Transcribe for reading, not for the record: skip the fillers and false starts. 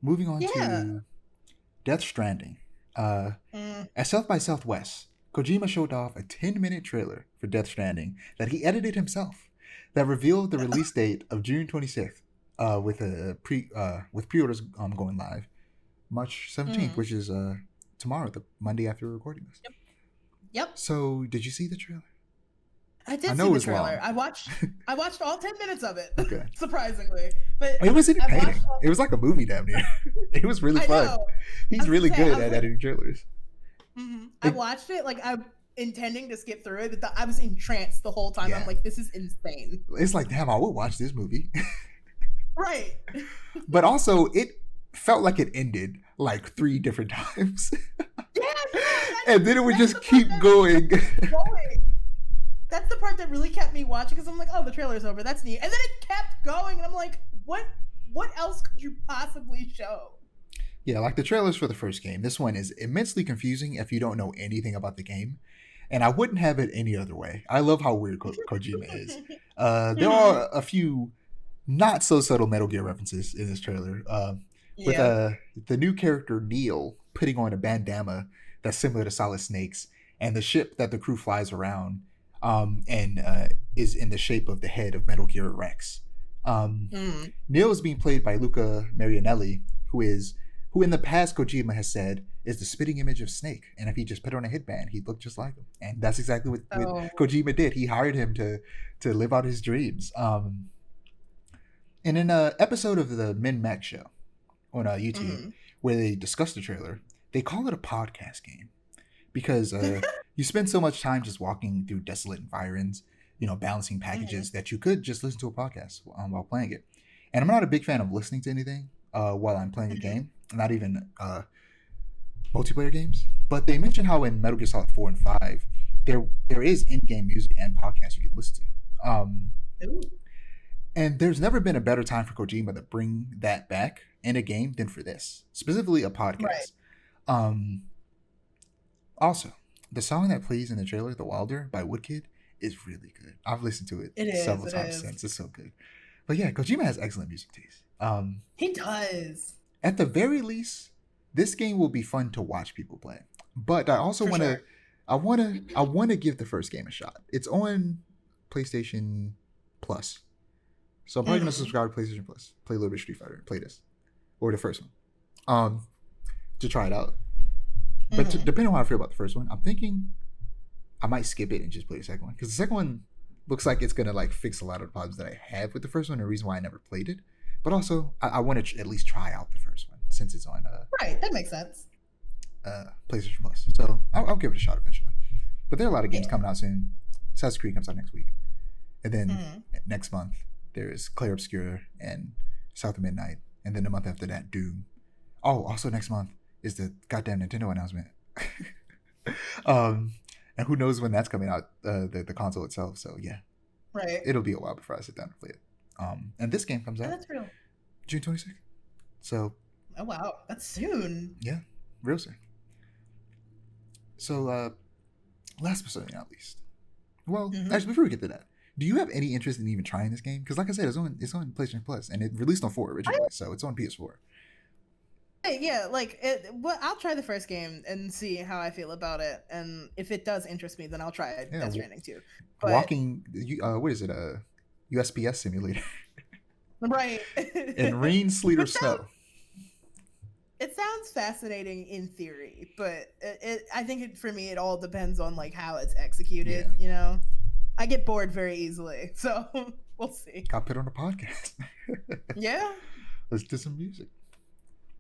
moving on Yeah. to Death Stranding. Mm. At South by Southwest, Kojima showed off a 10-minute trailer for Death Stranding that he edited himself that revealed the release date of June 26th, with pre-orders going live March 17th, Mm. which is tomorrow, the Monday after we're recording this. Yep. So, did you see the trailer? I I did know see it the was trailer. long. I watched all 10 minutes of it, Okay. surprisingly. But It was I've watched entertaining. all, It was like a movie damn near. It was really I fun. know. I He's was gonna really say, I good was at like, editing trailers. I It, watched it, like, I'm intending to skip through it, but I was entranced the whole time. I'm yeah. like, this is insane. It's like, damn, I would watch this movie. Right. But also, it felt like it ended like 3 different times. Yeah, no, And then it would that's just the part keep that going. kept me going. That's the part that really kept me watching because I'm like, oh, the trailer's over. That's neat. And then it kept going, and I'm like, what else could you possibly show? Yeah, like the trailers for the first game. This one is immensely confusing if you don't know anything about the game. And I wouldn't have it any other way. I love how weird Kojima is. There are a few not so subtle Metal Gear references in this trailer. With Yeah. the new character Neil putting on a bandana that's similar to Solid Snake's, and the ship that the crew flies around, and is in the shape of the head of Metal Gear Rex. Mm. Neil is being played by Luca Marianelli, who in the past Kojima has said is the spitting image of Snake, and if he just put on a headband, he'd look just like him. And that's exactly what Oh. Kojima did. He hired him to live out his dreams. And in an episode of the Min Max show on YouTube, where they discuss the trailer, they call it a podcast game because you spend so much time just walking through desolate environs, balancing packages that you could just listen to a podcast while playing it. And I'm not a big fan of listening to anything while I'm playing a game, not even multiplayer games. But they mentioned how in Metal Gear Solid 4 and 5, there is in-game music and podcasts you can listen to. And there's never been a better time for Kojima to bring that back in a game than for this, specifically a podcast. Right. Also, the song that plays in the trailer, "The Wilder" by Woodkid, is really good. I've listened to it several times since. It's so good. But yeah, Kojima has excellent music taste. He does. At the very least, this game will be fun to watch people play. But I also want to, I want to give the first game a shot. It's on PlayStation Plus, so I'm probably gonna subscribe to PlayStation Plus, play a little bit of Street Fighter, play this, or the first one, to try it out. But depending on how I feel about the first one, I'm thinking I might skip it and just play the second one, because the second one looks like it's gonna like fix a lot of the problems that I have with the first one, and the reason why I never played it. But also, I want to at least try out the first one since it's on right. That makes sense. PlayStation Plus. So I'll give it a shot eventually. But there are a lot of games coming out soon. Assassin's Creed comes out next week, and then next month there is Clair Obscura and South of Midnight, and then the month after that, Doom. Oh, also next month is the goddamn Nintendo announcement. And who knows when that's coming out, the console itself. So yeah, right. It'll be a while before I sit down and play it. And this game comes out that's real. June 26th. So oh wow, that's soon. Yeah, real soon. So last but certainly not least, well, actually before we get to that, do you have any interest in even trying this game? Because like I said, it's on PlayStation Plus, and it released on 4 originally, so it's on PS4. Yeah, like I'll try the first game and see how I feel about it, and if it does interest me, then I'll try Death Stranding too. But, walking, what is it? USPS simulator, right? In rain, sleet, or snow. It sounds fascinating in theory, but I think for me, it all depends on like how it's executed. Yeah. You know, I get bored very easily, so we'll see. Got put on a podcast. Yeah. Let's do some music.